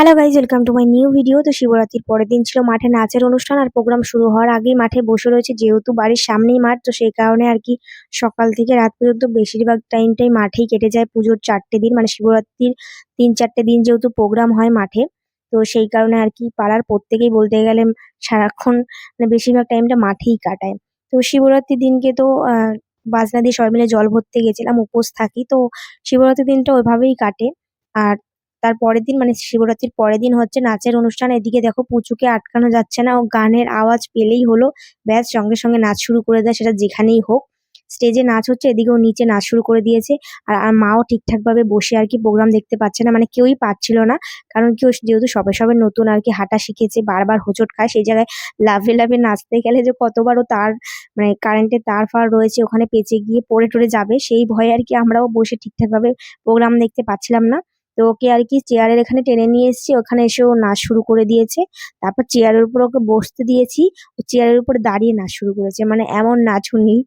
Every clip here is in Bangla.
Hello guys, welcome to my new video. তো শিবরাত্রির পরের দিন ছিল মাঠে নাচের অনুষ্ঠান, আর প্রোগ্রাম শুরু হওয়ার আগেই মাঠে বসে রয়েছে, যেহেতু বাড়ির সামনেই মাঠ, তো সেই কারণে আর কি সকাল থেকে রাত পর্যন্ত বেশিরভাগ টাইমটাই মাঠেই কেটে যায়। পুজোর 4টে দিন মানে শিবরাত্রির 3-4টে দিন যেহেতু প্রোগ্রাম হয় মাঠে, তো সেই কারণে আর কি পাড়ার প্রত্যেকেই বলতে গেলে সারাক্ষণ মানে বেশিরভাগ টাইমটা মাঠেই কাটায়। তো শিবরাত্রির দিনকে তো বাজনা দিয়ে সবাই মিলে জল ভরতে গেছিলাম, উপোস থাকি তো। শিবরাত্রির দিনটা ওইভাবেই কাটে। আর তার পরের দিন মানে শিবরাত্রির পরের দিন হচ্ছে নাচের অনুষ্ঠান। এদিকে দেখো পুচুকে আটকানো যাচ্ছে না, ও গানের আওয়াজ পেলেই হলো ব্যাস সঙ্গে সঙ্গে নাচ শুরু করে দেয়, সেটা যেখানেই হোক। স্টেজে নাচ হচ্ছে, এদিকেও নিচে নাচ শুরু করে দিয়েছে। আর মাও ঠিকঠাক ভাবে বসে আর কি প্রোগ্রাম দেখতে পাচ্ছে না, মানে কেউই পাচ্ছিল না। কারণ কি ও যেহেতু সবে সবে নতুন আর কি হাঁটা শিখেছে, বারবার হোঁচট খায়, সেই জায়গায় লাফে লাফে নাচতে গেলে যে কতবারও তার মানে কারেন্টের তার ফার রয়েছে ওখানে পেঁচে গিয়ে পড়ে টরে যাবে, সেই ভয়ে আর কি আমরাও বসে ঠিকঠাক ভাবে প্রোগ্রাম দেখতে পাচ্ছিলাম না। তো ওকে আর কি চেয়ারের এখানে টেনে নিয়ে এসেছি, ওখানে এসে ও নাচ শুরু করে দিয়েছে। তারপর চেয়ারের উপর ওকে বসতে দিয়েছি, ও চেয়ারের উপর দাঁড়িয়ে নাচ শুরু করেছে, মানে এমন নাচুনি।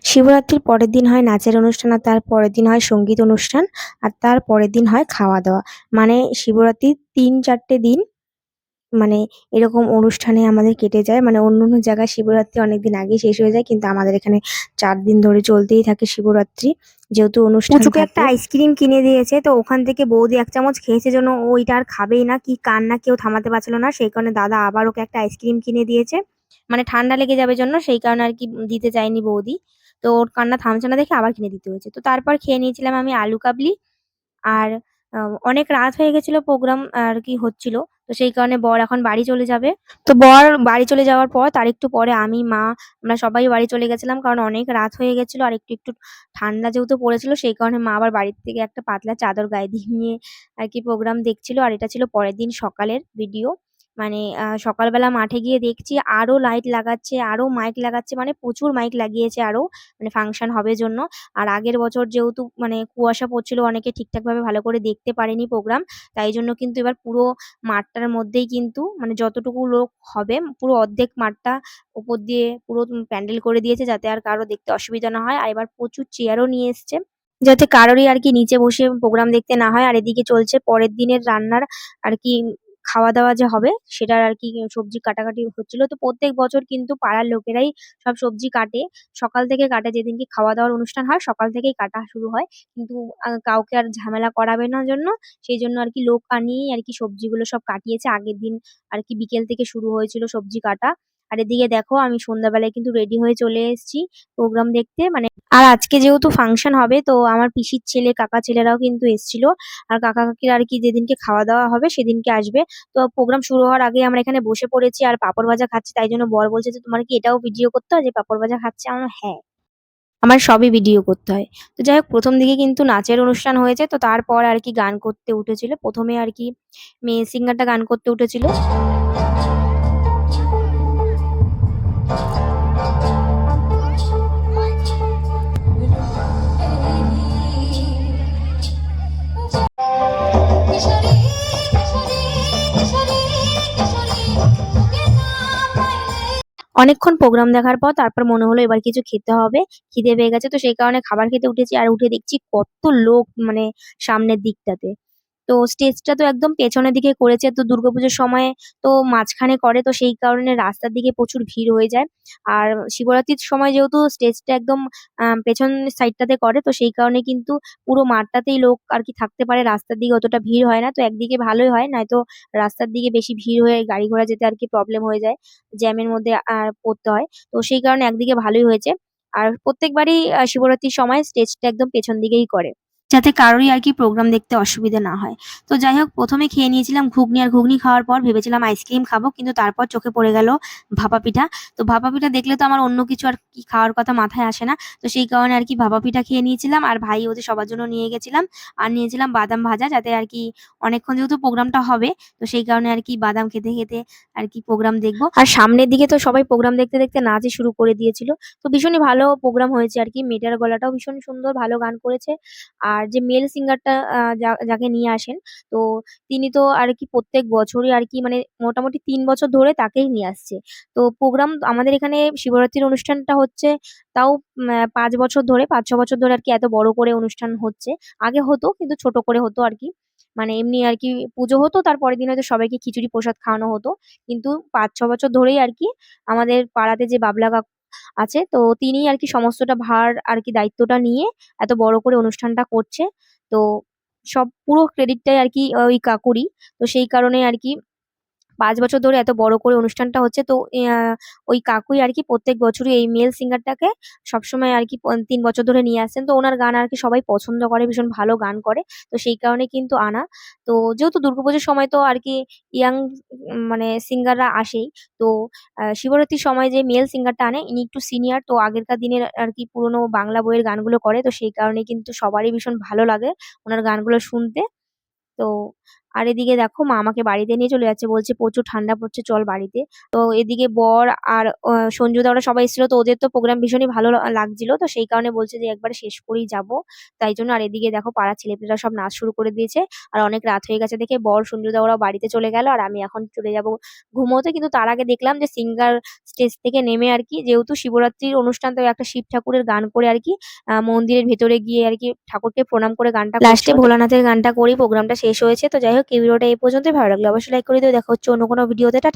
শিবরাত্রির পরের দিন হয় নাচের অনুষ্ঠান, আর তার পরের দিন হয় সঙ্গীত অনুষ্ঠান, আর তার পরের দিন হয় খাওয়া দাওয়া। মানে শিবরাত্রির 3-4টে দিন মানে এরকম অনুষ্ঠানে আমাদের কেটে যায়। মানে অন্য অন্য জায়গায় শিবরাত্রি অনেকদিন আগে শেষ হয়ে যায়, কিন্তু আমাদের এখানে 4 দিন ধরে চলতেই থাকে শিবরাত্রি, যেহেতু অনুষ্ঠান পুচুকে একটা থাকে। আইসক্রিম কিনে দিয়েছে, তো ওখান থেকে বৌদি 1 চামচ খেয়েছে, জন্য ওইটা আর খাবেই না, কি কান্না কেউ থামাতে পারছিল না, সেই কারণে দাদা আবার ওকে একটা আইসক্রিম কিনে দিয়েছে। মানে ঠান্ডা লেগে যাবে জন্য, সেই কারণে আর কি দিতে চাইনি বৌদি। তো ওর কান্না থামছে না দেখে আবার কিনে দিতে হয়েছে। তো তারপর খেয়ে নিয়েছিলাম আমি আলু কাবলি। আর অনেক রাত হয়ে গেছিল, প্রোগ্রাম আর কি হচ্ছিল। তো সেই কারণে বর এখন বাড়ি চলে যাবে। তো বর বাড়ি চলে যাওয়ার পর তার একটু পরে আমি, মা, আমরা সবাই বাড়ি চলে গেছিলাম, কারণ অনেক রাত হয়ে গেছিল। আর একটু একটু ঠান্ডা যেহেতু পড়েছিল, সেই কারণে মা আবার বাড়ির থেকে একটা পাতলা চাদর গায়ে দিয়ে নিয়ে আর কি প্রোগ্রাম দেখছিল। আর এটা ছিল পরের দিন সকালের ভিডিও। মানে সকালবেলা মাঠে গিয়ে দেখছি আরো লাইট লাগাচ্ছে, আরো মাইক লাগাচ্ছে, মানে প্রচুর মাইক লাগিয়েছে আরো, মানে ফাংশন হবে জন্য। আর আগের বছর যেহেতু মানে কুয়াশা পড়ছিল, অনেকে ঠিকঠাক ভাবে ভালো করে দেখতে পারেনি প্রোগ্রাম, তাই জন্য কিন্তু এবার পুরো মাঠটার মধ্যেই কিন্তু মানে যতটুকু লোক হবে পুরো অর্ধেক মাঠটা উপর দিয়ে পুরো প্যান্ডেল করে দিয়েছে, যাতে আর কারো দেখতে অসুবিধা না হয়। আর এবার প্রচুর চেয়ারও নিয়ে এসছে, যাতে কারোরই আর কি নিচে বসে প্রোগ্রাম দেখতে না হয়। আর এদিকে চলছে পরের দিনের রান্নার আর কি খাওয়া দাওয়া যে হবে সেটার আর কি সবজি কাটাকাটি হচ্ছিল। তো প্রত্যেক বছর কিন্তু পাড়ার লোকেরাই সব সবজি কাটে, সকাল থেকে কাটে, যেদিনকে খাওয়া দাওয়ার অনুষ্ঠান হয় সকাল থেকেই কাটা শুরু হয়। কিন্তু কাউকে আর ঝামেলা করাবে না জন্য, সেই জন্য আর কি লোক আনিয়েই আর কি সবজিগুলো সব কাটিয়েছে আগের দিন। আর কি বিকেল থেকে শুরু হয়েছিল সবজি কাটা। আর এদিকে দেখো আমি সন্ধ্যাবেলায় কিন্তু রেডি হয়ে চলে এসেছি প্রোগ্রাম দেখতে। মানে আর আজকে যেহেতু ফাংশন হবে, তো আমার পিসির ছেলে, কাকা ছেলেরাও কিন্তু এসেছিল। আর কাকা কাকিরা আর কি যেদিনকে খাওয়া দাওয়া হবে সেদিনকে আসবে। তো প্রোগ্রাম শুরু হওয়ার আগে আমরা এখানে বসে পড়েছি আর পাঁপড় ভাজা খাচ্ছি, তাই জন্য বর বলছে যে তোমার কি এটাও ভিডিও করতে হয় যে পাঁপড় ভাজা খাচ্ছে? আমার হ্যাঁ, আমার সবই ভিডিও করতে হয়। তো যাই হোক, প্রথম দিকে কিন্তু নাচের অনুষ্ঠান হয়েছে, তো তারপর আর কি গান করতে উঠেছিল। প্রথমে আর কি মেয়ে সিঙ্গারটা গান করতে উঠেছিল। অনেকক্ষণ প্রোগ্রাম দেখার পর তারপর মনে হলো এবার কিছু খেতে হবে, খিদে পেয়ে গেছে, তো সেই কারণে খাবার খেতে উঠেছি। আর উঠে দেখছি কত লোক, মানে সামনের দিকটাতে। তো স্টেজটা তো একদম পেছনের দিকে করেছে, তো দুর্গাপুজোর সময় তো মাঝখানে করে, তো সেই কারণে রাস্তার দিকে প্রচুর ভিড় হয়ে যায়। আর শিবরাত্রির সময় যেহেতু স্টেজটা একদম পেছন সাইডটাতে করে, তো সেই কারণে কিন্তু পুরো মাঠটাতেই লোক আর কি থাকতে পারে, রাস্তার দিকে অতটা ভিড় হয় না। তো একদিকে ভালোই হয়, নয়তো রাস্তার দিকে বেশি ভিড় হয়ে গাড়ি ঘোড়া যেতে আর কি প্রবলেম হয়ে যায়, জ্যামের মধ্যে পড়তে হয়। তো সেই কারণে একদিকে ভালোই হয়েছে। আর প্রত্যেকবারই শিবরাত্রির সময় স্টেজটা একদম পেছন দিকেই করে, যাতে কারোরই আর কি প্রোগ্রাম দেখতে অসুবিধা না হয়। তো যাই হোক, প্রথমে খেয়ে নিয়েছিলাম ঘুগনি, আর ঘুগনি খাওয়ার পর ভেবেছিলাম আইসক্রিম খাবো, কিন্তু তারপর চোখে পড়ে গেল ভাপা পিঠা। তো ভাপা পিঠা দেখলে তো আমার অন্য কিছু আর কি খাওয়ার কথা মাথায় আসে না, তো সেই কারণে আর কি ভাপা পিঠা খেয়ে নিয়েছিলাম। আর ভাই ওদের সবার জন্য নিয়ে গেছিলাম। আর নিয়েছিলাম বাদাম ভাজা, যাতে আর কি অনেকক্ষণ যেহেতু প্রোগ্রামটা হবে, তো সেই কারণে আর কি বাদাম খেতে খেতে আর কি প্রোগ্রাম দেখবো। আর সামনের দিকে তো সবাই প্রোগ্রাম দেখতে দেখতে নাচই শুরু করে দিয়েছিল। তো ভীষণই ভালো প্রোগ্রাম হয়েছে আর কি, মেয়েটার গলাটাও ভীষণ সুন্দর, ভালো গান করেছে। আর যে মেল সিঙ্গারটা যাকে নিয়ে আসেন, তো তিনি তো আর কি প্রত্যেক বছরই আর কি মানে মোটামুটি 3 বছর ধরে তাকেই নিয়ে আসছে। তো প্রোগ্রাম আমাদের এখানে শিবরাত্রির অনুষ্ঠানটা হচ্ছে তাও 5 বছর ধরে, 5-6 বছর ধরে আর কি এত বড় করে অনুষ্ঠান হচ্ছে। আগে হতো কিন্তু ছোট করে হতো আর কি। মানে এমনি আর কি পুজো হতো, তারপরের দিন হয়তো সবাইকে খিচুড়ি প্রসাদ খাওয়ানো হতো। কিন্তু 5-6 বছর ধরেই আর কি আমাদের পাড়াতে যে বাবলা কাকু আছে, তো তিনি আর কি সমস্তটা ভার আর কি দায়িত্বটা নিয়ে এত বড় করে অনুষ্ঠানটা করছে। তো সব পুরো ক্রেডিটটাই আর কি ওই কাকুরই। তো সেই কারণে আর কি 5 বছর ধরে এত বড় করে অনুষ্ঠানটা হচ্ছে। তো ওই কাকুই আর কি প্রত্যেক বছরই এই মেল সিঙ্গারটাকে সবসময় আর কি 3 বছর ধরে নিয়ে আসছেন। তো ওনার গান আর কি সবাই পছন্দ করে, ভীষণ ভালো গান করে। তো সেই কারণে কিন্তু আনা। তো যেহেতু দুর্গাপুজোর সময় তো আর কি ইয়াং মানে সিঙ্গাররা আসেই। তো শিবরাত্রির সময় যে মেল সিঙ্গারটা আনে ইনি একটু সিনিয়র, তো আগেরকার দিনের আর কি পুরোনো বাংলা বইয়ের গানগুলো করে। তো সেই কারণে কিন্তু সবারই ভীষণ ভালো লাগে ওনার গানগুলো শুনতে। তো আর এদিকে দেখো মা আমাকে বাড়িতে নিয়ে চলে যাচ্ছে, বলছে প্রচুর ঠান্ডা পড়ছে, চল বাড়িতে। তো এদিকে বর আর সঞ্জুদা ওরা সবাই এসেছিল, তো ওদের তো প্রোগ্রাম ভীষণই ভালো লাগছিল। তো সেই কারণে বলছে যে একবারে শেষ করেই যাব। তাই জন্য আর এদিকে দেখো পাড়ার ছেলেপেলেরা সব নাচ শুরু করে দিয়েছে। আর অনেক রাত হয়ে গেছে দেখে বর সঞ্জুদা ওরা বাড়িতে চলে গেল, আর আমি এখন চলে যাব ঘুমোতে। কিন্তু তার আগে দেখলাম যে সিঙ্গার স্টেজ থেকে নেমে আর কি, যেহেতু শিবরাত্রির অনুষ্ঠান, তো একটা শিব ঠাকুরের গান করে আর কি মন্দিরের ভেতরে গিয়ে আর কি ঠাকুরকে প্রণাম করে গানটা লাস্টে ভোলানাথের গানটা করেই প্রোগ্রামটা শেষ হয়েছে। তো যাই হোক, এই ভিডিওটা এই পর্যন্তই। ভালো লাগলো অবশ্যই লাইক করে দিও। দেখা হচ্ছে অন্য কোনো ভিডিওতে। টাটা।